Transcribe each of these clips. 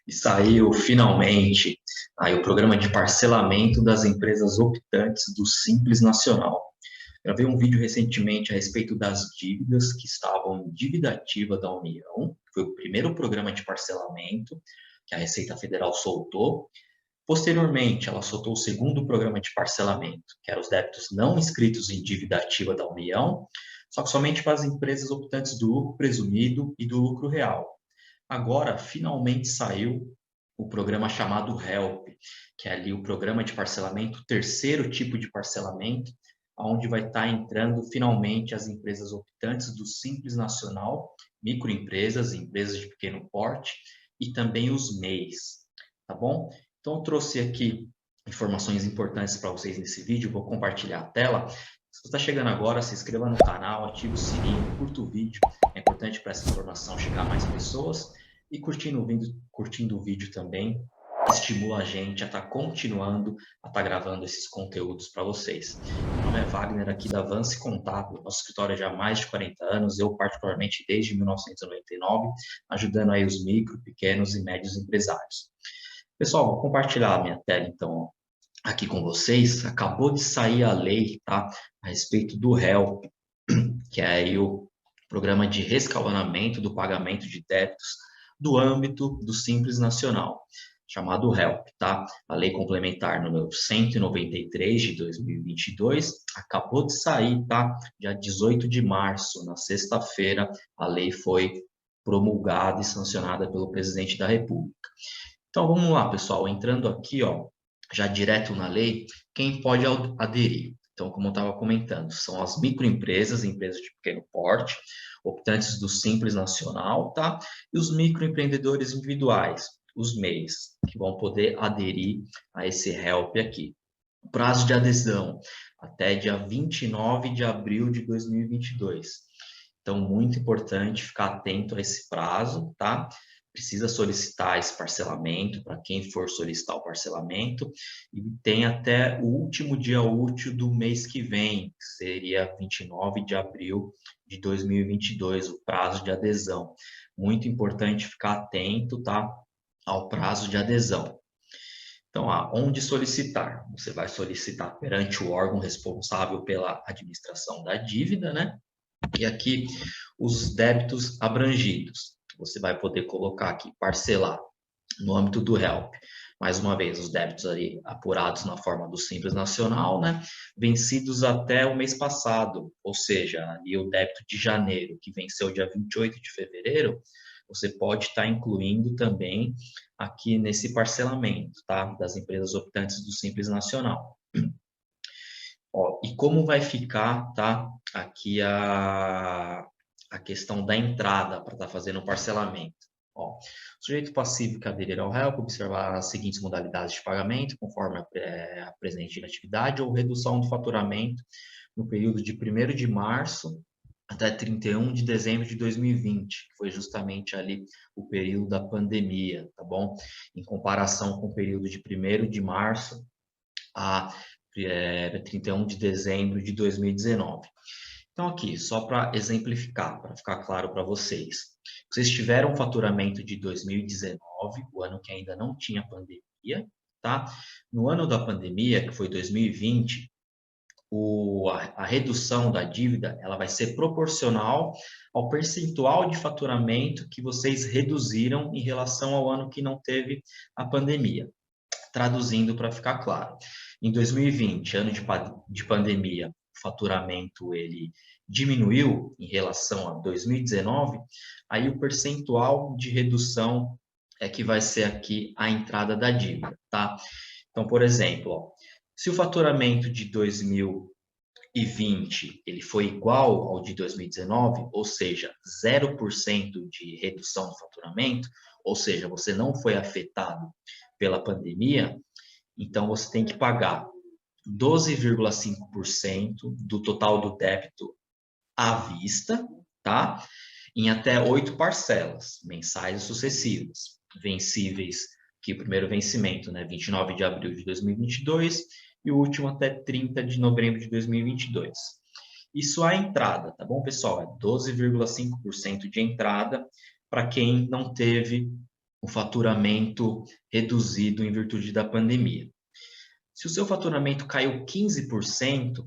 E saiu finalmente aí o programa de parcelamento das empresas optantes do Simples Nacional. Gravei um vídeo recentemente a respeito das dívidas que estavam em dívida ativa da União, que foi o primeiro programa de parcelamento que a Receita Federal soltou. Posteriormente, ela soltou o segundo programa de parcelamento, que eram os débitos não inscritos em dívida ativa da União, só que somente para as empresas optantes do lucro presumido e do lucro real. Agora, finalmente saiu o programa chamado HELP, que é ali o programa de parcelamento, o terceiro tipo de parcelamento, onde vai estar entrando finalmente as empresas optantes do Simples Nacional, microempresas, empresas de pequeno porte e também os MEIs, tá bom? Então, eu trouxe aqui informações importantes para vocês nesse vídeo, vou compartilhar a tela. Se você está chegando agora, se inscreva no canal, ative o sininho, curta o vídeo, é importante para essa informação chegar a mais pessoas. E curtindo o vídeo também estimula a gente a estar continuando a estar gravando esses conteúdos para vocês. Meu nome é Wagner, aqui da Avance Contábil, nosso escritório já há mais de 40 anos, eu particularmente desde 1999, ajudando aí os micro, pequenos e médios empresários. Pessoal, vou compartilhar a minha tela então aqui com vocês. Acabou de sair a lei, tá, a respeito do HELP, que é aí o programa de rescalonamento do pagamento de débitos do âmbito do Simples Nacional, chamado HELP, tá? A Lei Complementar número 193 de 2022 acabou de sair, tá? Dia 18 de março, na sexta-feira, a lei foi promulgada e sancionada pelo presidente da República. Então, vamos lá, pessoal, entrando aqui, ó, já direto na lei, quem pode aderir? Então, como eu estava comentando, são as microempresas, empresas de pequeno porte, optantes do Simples Nacional, tá? E os microempreendedores individuais, os MEIs, que vão poder aderir a esse HELP aqui. O prazo de adesão, até dia 29 de abril de 2022. Então, muito importante ficar atento a esse prazo, tá? Precisa solicitar esse parcelamento para quem for solicitar o parcelamento e tem até o último dia útil do mês que vem, que seria 29 de abril de 2022, o prazo de adesão. Muito importante ficar atento, tá? Ao prazo de adesão. Então, onde solicitar? Você vai solicitar perante o órgão responsável pela administração da dívida, né? E aqui os débitos abrangidos. Você vai poder colocar aqui, parcelar no âmbito do HELP. Mais uma vez, os débitos ali apurados na forma do Simples Nacional, né? Vencidos até o mês passado, ou seja, ali o débito de janeiro, que venceu dia 28 de fevereiro, você pode estar incluindo também aqui nesse parcelamento, tá? Das empresas optantes do Simples Nacional. Ó, e como vai ficar, tá? Aqui a questão da entrada para estar fazendo o parcelamento. Ó, o sujeito passivo que aderir ao HELP observar as seguintes modalidades de pagamento, conforme a presente atividade, ou redução do faturamento no período de 1º de março até 31 de dezembro de 2020, que foi justamente ali o período da pandemia, tá bom? Em comparação com o período de 1º de março a 31 de dezembro de 2019. Então, aqui, só para exemplificar, para ficar claro para vocês. Vocês tiveram um faturamento de 2019, o ano que ainda não tinha pandemia, tá? No ano da pandemia, que foi 2020, a redução da dívida ela vai ser proporcional ao percentual de faturamento que vocês reduziram em relação ao ano que não teve a pandemia. Traduzindo para ficar claro, em 2020, ano de pandemia, o faturamento ele diminuiu em relação a 2019, aí o percentual de redução é que vai ser aqui a entrada da dívida, tá? Então, por exemplo, ó, se o faturamento de 2020 ele foi igual ao de 2019, ou seja, 0% de redução do faturamento, ou seja, você não foi afetado pela pandemia, então você tem que pagar 12,5% do total do débito à vista, tá? Em até 8 parcelas, mensais e sucessivas, vencíveis, que o primeiro vencimento, né, 29 de abril de 2022 e o último até 30 de novembro de 2022. Isso é a entrada, tá bom, pessoal? É 12,5% de entrada para quem não teve o faturamento reduzido em virtude da pandemia. Se o seu faturamento caiu 15%,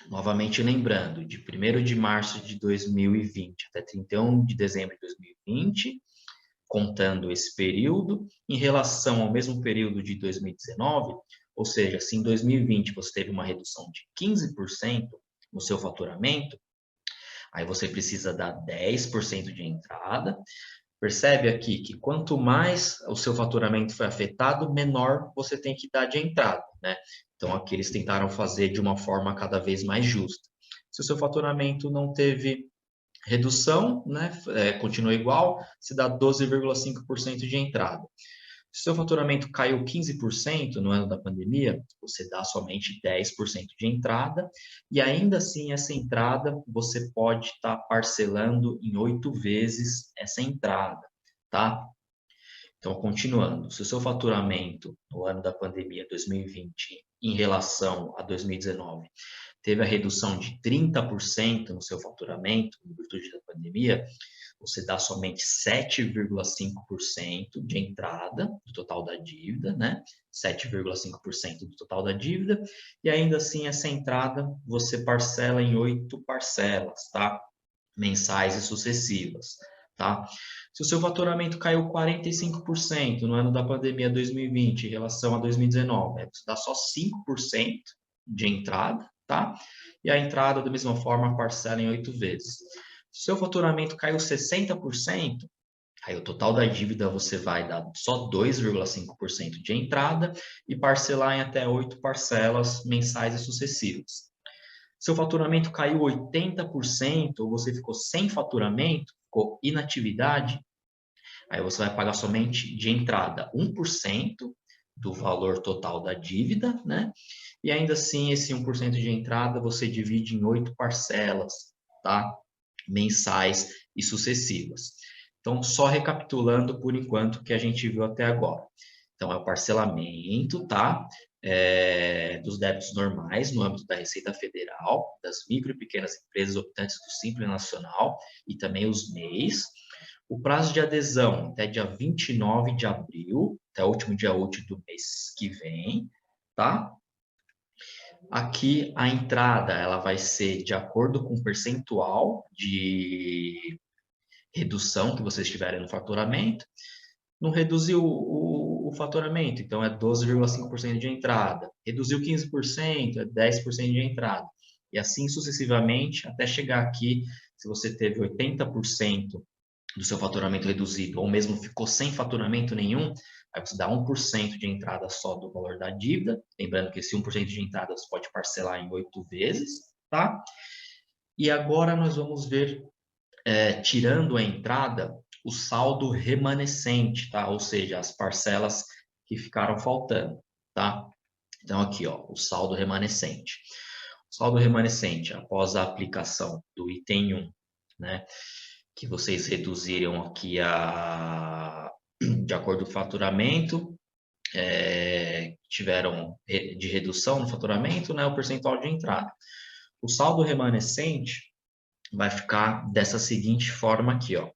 novamente lembrando, de 1º de março de 2020 até 31 de dezembro de 2020, contando esse período, em relação ao mesmo período de 2019, ou seja, se em 2020 você teve uma redução de 15% no seu faturamento, aí você precisa dar 10% de entrada. Percebe aqui que quanto mais o seu faturamento foi afetado, menor você tem que dar de entrada, né? Então, aqui eles tentaram fazer de uma forma cada vez mais justa. Se o seu faturamento não teve redução, né, continua igual, se dá 12,5% de entrada. Se o seu faturamento caiu 15% no ano da pandemia, você dá somente 10% de entrada, e ainda assim essa entrada você pode estar parcelando em 8 vezes essa entrada, tá? Então, continuando, se o seu faturamento no ano da pandemia 2020, em relação a 2019, teve a redução de 30% no seu faturamento, em virtude da pandemia, você dá somente 7,5% de entrada do total da dívida, né? 7,5% do total da dívida, e ainda assim essa entrada você parcela em 8 parcelas, tá? Mensais e sucessivas, tá? Se o seu faturamento caiu 45% no ano da pandemia 2020 em relação a 2019, você dá só 5% de entrada, tá? E a entrada, da mesma forma, parcela em 8 vezes. Se o seu faturamento caiu 60%, aí o total da dívida você vai dar só 2,5% de entrada e parcelar em até 8 parcelas mensais e sucessivas. Seu faturamento caiu 80%, ou você ficou sem faturamento, ficou inatividade, aí você vai pagar somente de entrada 1% do valor total da dívida, né? E ainda assim, esse 1% de entrada você divide em 8 parcelas, tá? Mensais e sucessivas. Então, só recapitulando por enquanto o que a gente viu até agora. Então, é o parcelamento, tá? Dos débitos normais no âmbito da Receita Federal, das micro e pequenas empresas optantes do Simples Nacional e também os MEIs. O prazo de adesão até dia 29 de abril, até o último dia útil do mês que vem, tá? Aqui a entrada ela vai ser de acordo com o percentual de redução que vocês tiverem no faturamento. Não reduziu o faturamento, então é 12,5% de entrada. Reduziu 15%, é 10% de entrada. E assim sucessivamente, até chegar aqui, se você teve 80% do seu faturamento reduzido, ou mesmo ficou sem faturamento nenhum, aí você dá 1% de entrada só do valor da dívida. Lembrando que esse 1% de entrada você pode parcelar em 8 vezes, tá? E agora nós vamos ver, tirando a entrada, o saldo remanescente, tá? Ou seja, as parcelas que ficaram faltando, tá? Então, aqui, ó, o saldo remanescente. O saldo remanescente, após a aplicação do item 1, né? Que vocês reduziram aqui de acordo com o faturamento, tiveram de redução no faturamento, né? O percentual de entrada. O saldo remanescente vai ficar dessa seguinte forma aqui, ó.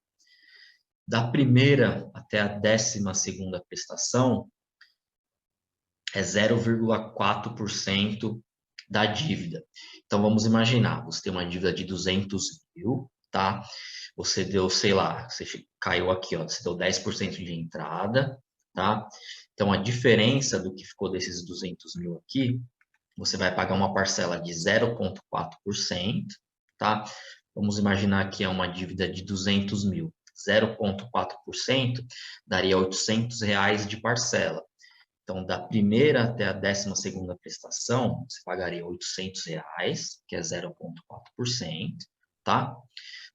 Da primeira até a 12ª prestação é 0,4% da dívida. Então, vamos imaginar, você tem uma dívida de 200 mil, tá? Você deu, sei lá, você caiu aqui, ó, você deu 10% de entrada, tá? Então, a diferença do que ficou desses 200 mil aqui, você vai pagar uma parcela de 0,4%, tá? Vamos imaginar que é uma dívida de 200 mil. 0,4% daria R$ 800 de parcela. Então, da primeira até a 12ª prestação, você pagaria R$ 800, que é 0,4%, tá?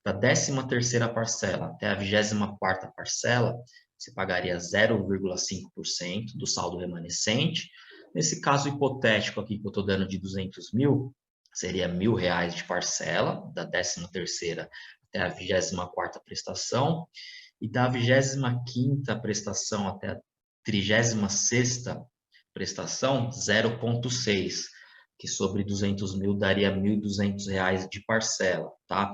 Da 13ª parcela até a 24ª parcela, você pagaria 0,5% do saldo remanescente. Nesse caso hipotético aqui que eu estou dando de 200 mil, seria R$ 1.000 de parcela, da 13ª até a 24ª prestação, e da 25ª prestação até a 36ª prestação, 0,6%, que sobre 200 mil daria R$ 1.200 de parcela, tá?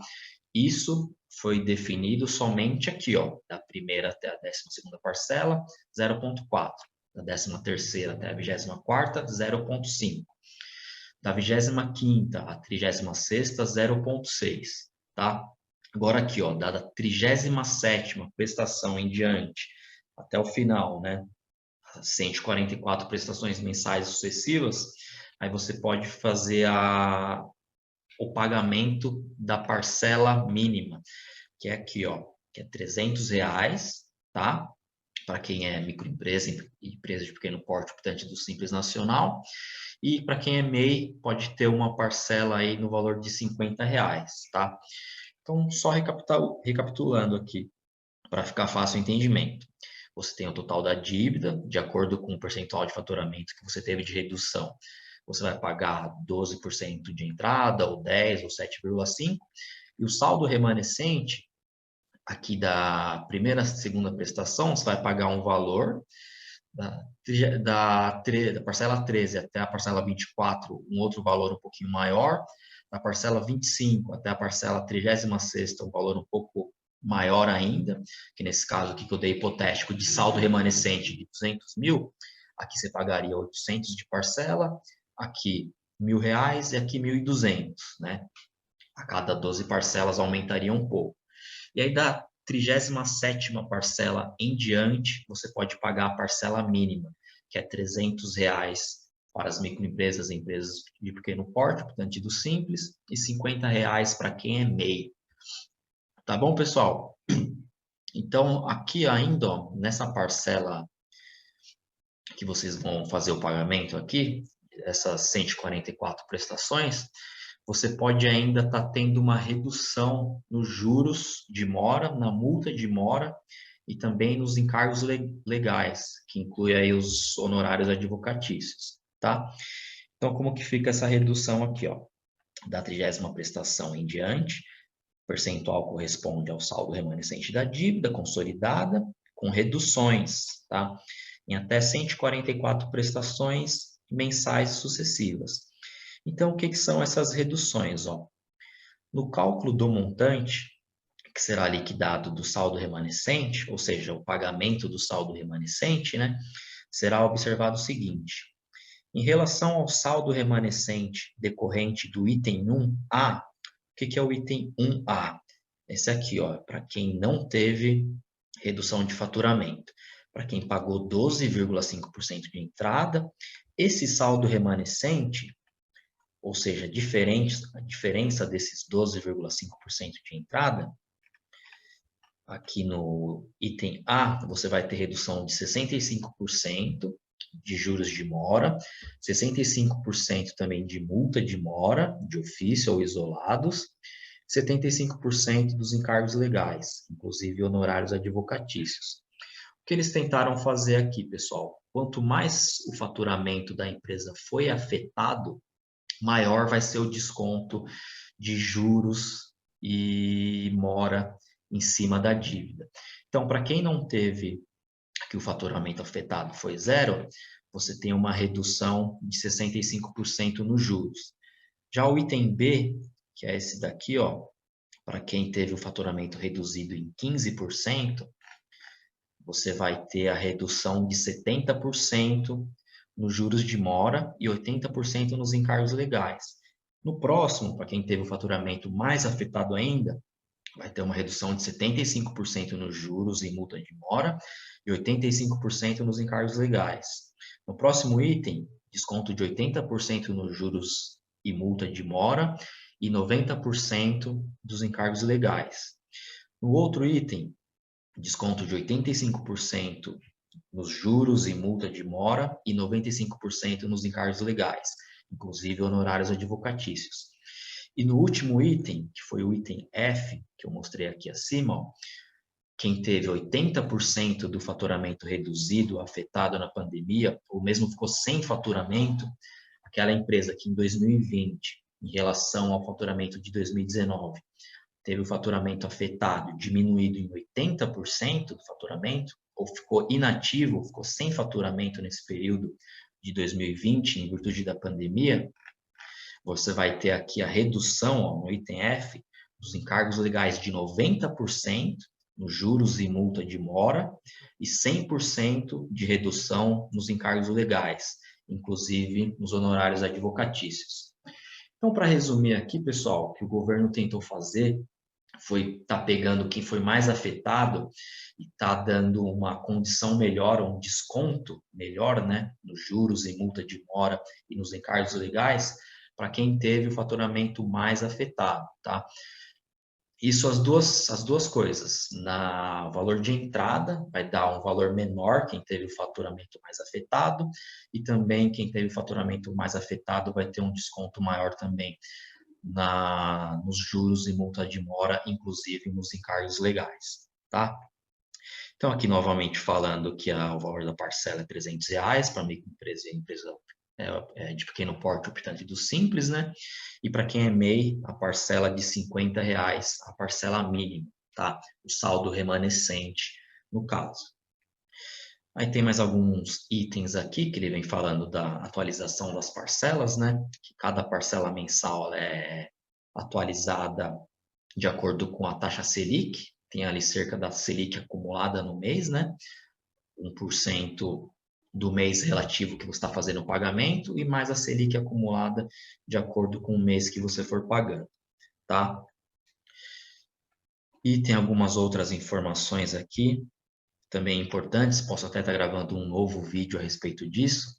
Isso foi definido somente aqui, ó, da primeira até a 12ª parcela, 0,4. Da 13ª até a 24ª, 0,5. Da 25ª à 36ª, 0,6, tá? Agora aqui, ó, da 37ª prestação em diante, até o final, né? 144 prestações mensais sucessivas, aí você pode fazer o pagamento da parcela mínima, que é aqui, ó, que é R$300, tá? Para quem é microempresa, empresa de pequeno porte, optante do Simples Nacional. E para quem é MEI, pode ter uma parcela aí no valor de R$50, tá? Então, só recapitulando aqui, para ficar fácil o entendimento. Você tem o total da dívida, de acordo com o percentual de faturamento que você teve de redução. Você vai pagar 12% de entrada, ou 10%, ou 7,5%. E o saldo remanescente, aqui da primeira, segunda prestação, você vai pagar um valor da parcela 13 até a parcela 24, um outro valor um pouquinho maior, da parcela 25 até a parcela 36ª, um valor um pouco maior ainda, que nesse caso aqui que eu dei hipotético de saldo remanescente de 200 mil, aqui você pagaria 800 de parcela, aqui R$1.000 e aqui 1.200, né? A cada 12 parcelas aumentaria um pouco. E aí da 37ª parcela em diante, você pode pagar a parcela mínima, que é R$300 para as microempresas e empresas de pequeno porte, portanto, do Simples, e R$50 para quem é MEI. Tá bom, pessoal? Então, aqui ainda, ó, nessa parcela que vocês vão fazer o pagamento aqui, essas 144 prestações, você pode ainda estar tendo uma redução nos juros de mora, na multa de mora e também nos encargos legais, que inclui aí os honorários advocatícios, tá? Então, como que fica essa redução aqui, ó? Da 30ª prestação em diante, o percentual corresponde ao saldo remanescente da dívida consolidada, com reduções, tá? Em até 144 prestações mensais sucessivas. Então, o que são essas reduções? Ó? No cálculo do montante, que será liquidado do saldo remanescente, ou seja, o pagamento do saldo remanescente, né, será observado o seguinte: em relação ao saldo remanescente decorrente do item 1A, o que é o item 1A? Esse aqui, ó, para quem não teve redução de faturamento. Para quem pagou 12,5% de entrada, esse saldo remanescente, ou seja, a diferença desses 12,5% de entrada, aqui no item A, você vai ter redução de 65% de juros de mora, 65% também de multa de mora, de ofício ou isolados, 75% dos encargos legais, inclusive honorários advocatícios. O que eles tentaram fazer aqui, pessoal? Quanto mais o faturamento da empresa foi afetado, maior vai ser o desconto de juros e mora em cima da dívida. Então, para quem não teve que o faturamento afetado foi zero, você tem uma redução de 65% nos juros. Já o item B, que é esse daqui, ó, para quem teve o faturamento reduzido em 15%, você vai ter a redução de 70% nos juros de mora e 80% nos encargos legais. No próximo, para quem teve o faturamento mais afetado ainda, vai ter uma redução de 75% nos juros e multa de mora e 85% nos encargos legais. No próximo item, desconto de 80% nos juros e multa de mora e 90% dos encargos legais. No outro item, desconto de 85% nos juros e multa de mora e 95% nos encargos legais, inclusive honorários advocatícios. E no último item, que foi o item F, que eu mostrei aqui acima, ó, quem teve 80% do faturamento reduzido, afetado na pandemia, ou mesmo ficou sem faturamento, aquela empresa que em 2020, em relação ao faturamento de 2019, teve o faturamento afetado, diminuído em 80% do faturamento, ou ficou inativo, ficou sem faturamento nesse período de 2020, em virtude da pandemia, você vai ter aqui a redução, ó, no item F, dos encargos legais de 90% nos juros e multa de mora e 100% de redução nos encargos legais, inclusive nos honorários advocatícios. Então, para resumir aqui, pessoal, o que o governo tentou fazer foi pegando quem foi mais afetado e dando uma condição melhor, um desconto melhor, né, nos juros e multa de mora e nos encargos legais, para quem teve o faturamento mais afetado, tá? Isso as duas coisas. O valor de entrada vai dar um valor menor quem teve o faturamento mais afetado e também quem teve o faturamento mais afetado vai ter um desconto maior também nos juros e multa de mora, inclusive nos encargos legais, tá? Então, aqui novamente falando que o valor da parcela é R$300 para microempresa e empresa de pequeno porte optante do Simples, né? E para quem é MEI, a parcela de R$50, a parcela mínima, tá? O saldo remanescente, no caso. Aí tem mais alguns itens aqui que ele vem falando da atualização das parcelas, né? Que cada parcela mensal é atualizada de acordo com a taxa Selic, tem ali cerca da Selic acumulada no mês, né? 1% do mês relativo que você está fazendo o pagamento e mais a Selic acumulada de acordo com o mês que você for pagando, tá? E tem algumas outras informações aqui também importantes, posso até estar gravando um novo vídeo a respeito disso,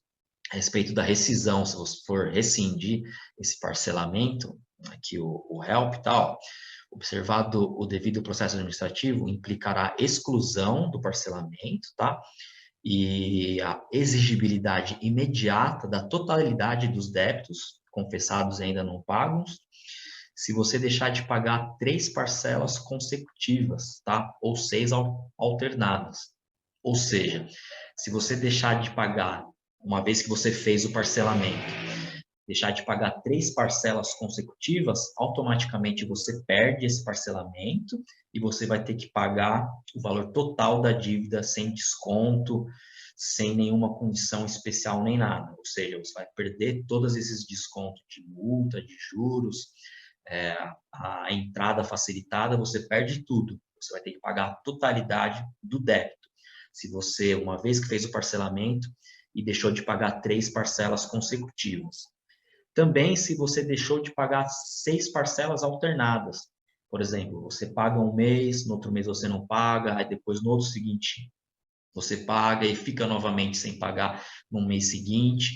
a respeito da rescisão, se você for rescindir esse parcelamento, aqui o HELP e tal, observado o devido processo administrativo, implicará exclusão do parcelamento, tá? E a exigibilidade imediata da totalidade dos débitos confessados e ainda não pagos, se você deixar de pagar 3 parcelas consecutivas, tá? Ou 6 alternadas. Ou seja, se você deixar de pagar, uma vez que você fez o parcelamento, deixar de pagar 3 parcelas consecutivas, automaticamente você perde esse parcelamento e você vai ter que pagar o valor total da dívida sem desconto, sem nenhuma condição especial nem nada. Ou seja, você vai perder todos esses descontos de multa, de juros, a entrada facilitada, você perde tudo. Você vai ter que pagar a totalidade do débito. Se você, uma vez que fez o parcelamento e deixou de pagar 3 parcelas consecutivas. Também se você deixou de pagar 6 parcelas alternadas. Por exemplo, você paga um mês, no outro mês você não paga, aí depois no outro seguinte você paga e fica novamente sem pagar no mês seguinte.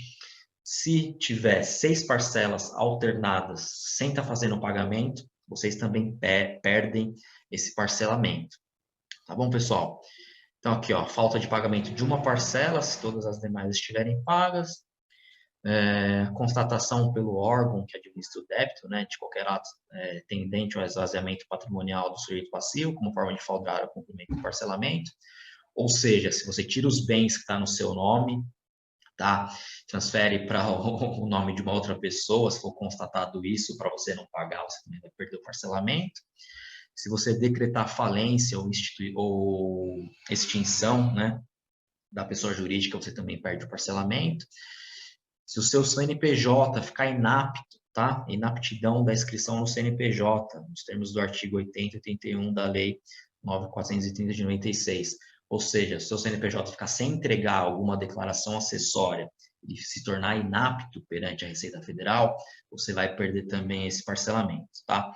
Se tiver 6 parcelas alternadas sem estar fazendo o pagamento, vocês também perdem esse parcelamento. Tá bom, pessoal? Então, aqui, ó, falta de pagamento de uma parcela, se todas as demais estiverem pagas. Constatação pelo órgão que administra o débito, né, de qualquer ato tendente ao esvaziamento patrimonial do sujeito passivo, como forma de fraudar o cumprimento do parcelamento. Ou seja, se você tira os bens que estão no seu nome, tá? Transfere para o nome de uma outra pessoa, se for constatado isso, para você não pagar, você também vai perder o parcelamento. Se você decretar falência ou extinção, né, da pessoa jurídica, você também perde o parcelamento. Se o seu CNPJ ficar inapto, tá? Inaptidão da inscrição no CNPJ, nos termos do artigo 80 e 81 da Lei 9.430 de 96. Ou seja, se o seu CNPJ ficar sem entregar alguma declaração acessória e se tornar inapto perante a Receita Federal, você vai perder também esse parcelamento, tá?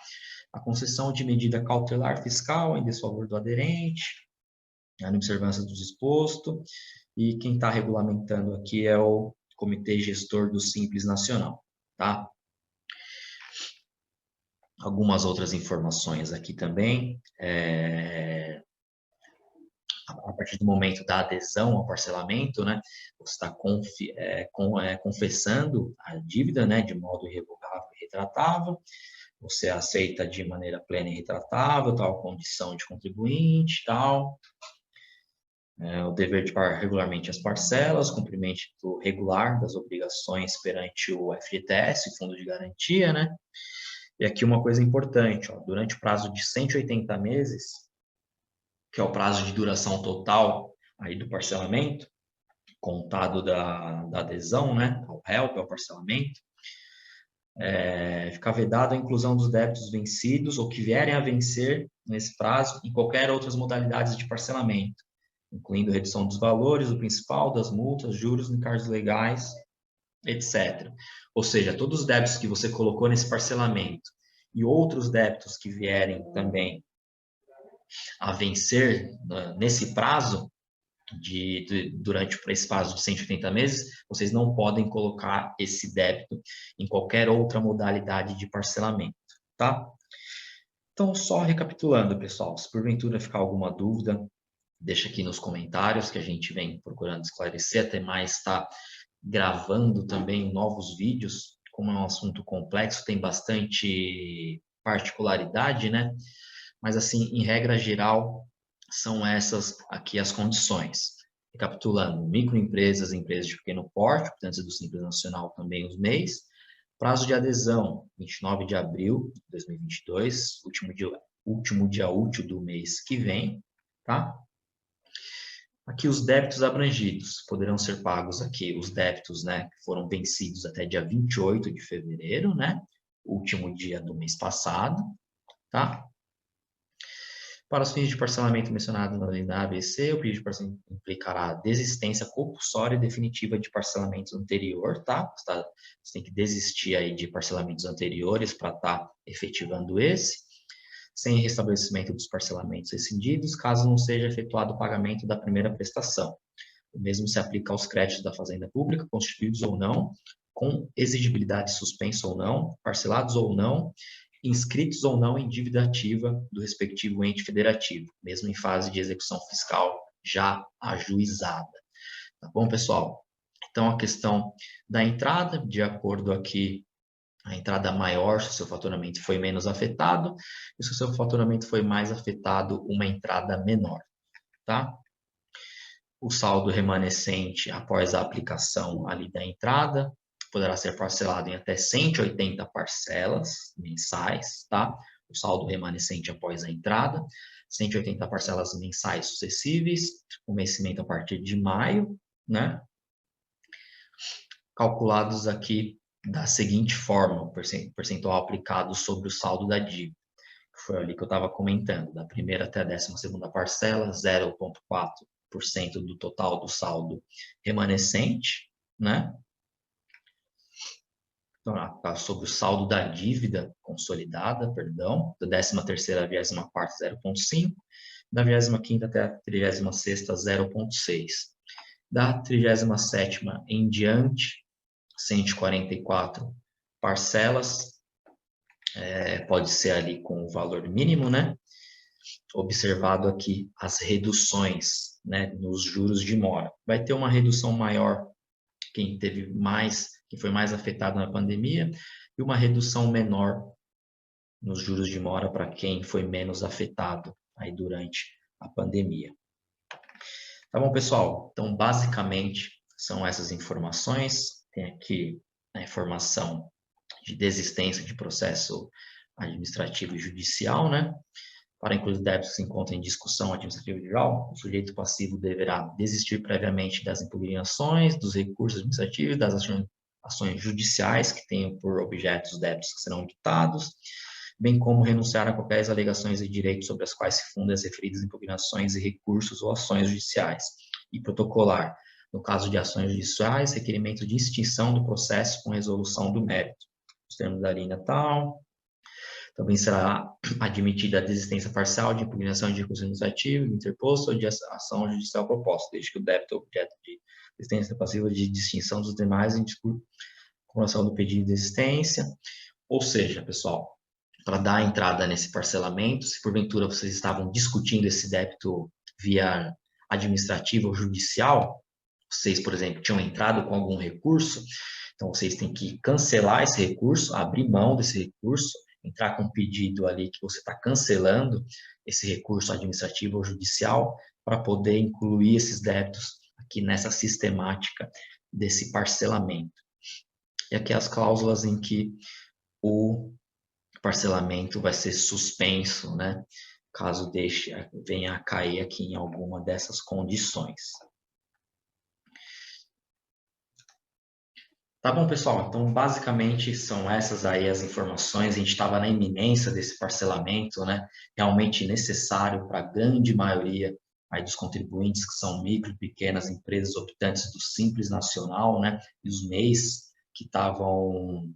A concessão de medida cautelar fiscal em desfavor do aderente, na observância do disposto, e quem está regulamentando aqui é o Comitê Gestor do Simples Nacional, tá? Algumas outras informações aqui também. A partir do momento da adesão ao parcelamento, né, você está confessando a dívida, né, de modo irrevogável e retratável, você aceita de maneira plena e retratável, tal condição de contribuinte, tal, o dever de pagar regularmente as parcelas, cumprimento regular das obrigações perante o FGTS, Fundo de Garantia, né? E aqui uma coisa importante, ó, durante o prazo de 180 meses, que é o prazo de duração total aí do parcelamento, contado da adesão, né, ao HELP, ao parcelamento, ficar vedado a inclusão dos débitos vencidos ou que vierem a vencer nesse prazo em qualquer outras modalidades de parcelamento, incluindo redução dos valores, do principal, das multas, juros, encargos legais, etc. Ou seja, todos os débitos que você colocou nesse parcelamento e outros débitos que vierem também a vencer nesse prazo, durante esse prazo de 180 meses, vocês não podem colocar esse débito em qualquer outra modalidade de parcelamento, tá? Então, só recapitulando, pessoal, se porventura ficar alguma dúvida, deixa aqui nos comentários que a gente vem procurando esclarecer, até mais está gravando também novos vídeos, como é um assunto complexo, tem bastante particularidade, né? Mas, assim, em regra geral, são essas aqui as condições. Recapitulando, microempresas, empresas de pequeno porte, portanto, do Simples Nacional também os MEIs. Prazo de adesão, 29 de abril de 2022, último dia útil do mês que vem, tá? Aqui os débitos abrangidos, poderão ser pagos aqui os débitos, né, que foram vencidos até dia 28 de fevereiro, né, último dia do mês passado, tá? Para os fins de parcelamento mencionado na linha ABC, o pedido de parcelamento implicará a desistência compulsória e definitiva de parcelamentos anterior, tá? Você tem que desistir aí de parcelamentos anteriores para estar efetivando esse, sem restabelecimento dos parcelamentos rescindidos, caso não seja efetuado o pagamento da primeira prestação. O mesmo se aplica aos créditos da Fazenda Pública, constituídos ou não, com exigibilidade suspensa ou não, parcelados ou não, inscritos ou não em dívida ativa do respectivo ente federativo, mesmo em fase de execução fiscal já ajuizada. Tá bom, pessoal? Então, a questão da entrada, de acordo aqui, a entrada maior, se o seu faturamento foi menos afetado, e se o seu faturamento foi mais afetado, uma entrada menor, tá? O saldo remanescente após a aplicação ali da entrada poderá ser parcelado em até 180 parcelas mensais, tá? O saldo remanescente após a entrada, 180 parcelas mensais sucessíveis, com vencimento a partir de maio, né? Calculados aqui da seguinte forma, o percentual aplicado sobre o saldo da dívida, que foi ali que eu estava comentando, da primeira até a 12ª parcela, 0,4% do total do saldo remanescente, né? Então, tá sobre o saldo da dívida consolidada, perdão, da 13ª à 24ª, 0,5%, da 25ª até a 36ª, 0,6%. Da 37ª em diante, 144 parcelas, pode ser ali com o valor mínimo, né? Observado aqui as reduções, né, nos juros de mora. Vai ter uma redução maior quem foi mais afetado na pandemia, e uma redução menor nos juros de mora para quem foi menos afetado aí durante a pandemia. Tá bom, pessoal? Então, basicamente, são essas informações. Tem aqui a informação de desistência de processo administrativo e judicial, né? Para incluir débitos que se encontram em discussão administrativa geral, o sujeito passivo deverá desistir previamente das impugnações, dos recursos administrativos e das ações judiciais que tenham por objeto os débitos que serão quitados, bem como renunciar a qualquer alegações e direitos sobre as quais se fundem as referidas impugnações e recursos ou ações judiciais, e protocolar, no caso de ações judiciais, requerimento de extinção do processo com resolução do mérito. Os termos da linha tal. Também será admitida a desistência parcial de impugnação de recurso administrativo, interposto ou de ação judicial proposta, desde que o débito é objeto de desistência passiva de distinção dos demais em comprovação do pedido de desistência. Ou seja, pessoal, para dar entrada nesse parcelamento, se porventura vocês estavam discutindo esse débito via administrativa ou judicial, vocês, por exemplo, tinham entrado com algum recurso, então vocês têm que cancelar esse recurso, abrir mão desse recurso, entrar com um pedido ali que você está cancelando esse recurso administrativo ou judicial para poder incluir esses débitos aqui nessa sistemática desse parcelamento. E aqui as cláusulas em que o parcelamento vai ser suspenso, né? Caso venha a cair aqui em alguma dessas condições. Tá bom, pessoal. Então, basicamente, são essas aí as informações. A gente estava na iminência desse parcelamento, né? Realmente necessário para a grande maioria aí dos contribuintes, que são micro e pequenas empresas optantes do Simples Nacional, né? E os MEIs que estavam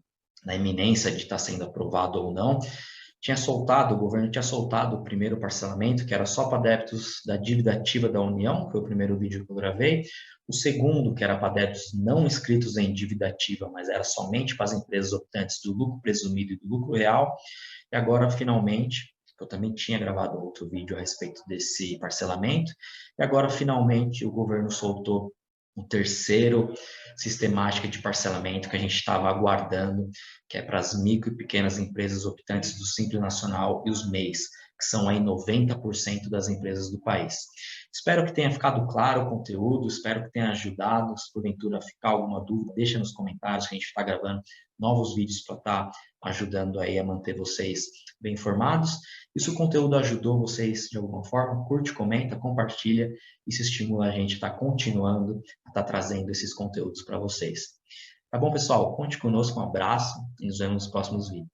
na iminência de estar sendo aprovado ou não. O governo tinha soltado o primeiro parcelamento, que era só para débitos da dívida ativa da União, que foi o primeiro vídeo que eu gravei. O segundo, que era para débitos não inscritos em dívida ativa, mas era somente para as empresas optantes do lucro presumido e do lucro real. E agora, finalmente, eu também tinha gravado outro vídeo a respeito desse parcelamento, e agora, finalmente, o governo soltou o terceiro sistemática de parcelamento que a gente estava aguardando, que é para as micro e pequenas empresas optantes do Simples Nacional e os MEIs, que são aí 90% das empresas do país. Espero que tenha ficado claro o conteúdo, espero que tenha ajudado. Se porventura ficar alguma dúvida, deixa nos comentários que a gente está gravando novos vídeos para estar ajudando aí a manter vocês bem informados. E se o conteúdo ajudou vocês de alguma forma, curte, comenta, compartilha. Isso estimula a gente a estar continuando a estar trazendo esses conteúdos para vocês. Tá bom, pessoal? Conte conosco, um abraço e nos vemos nos próximos vídeos.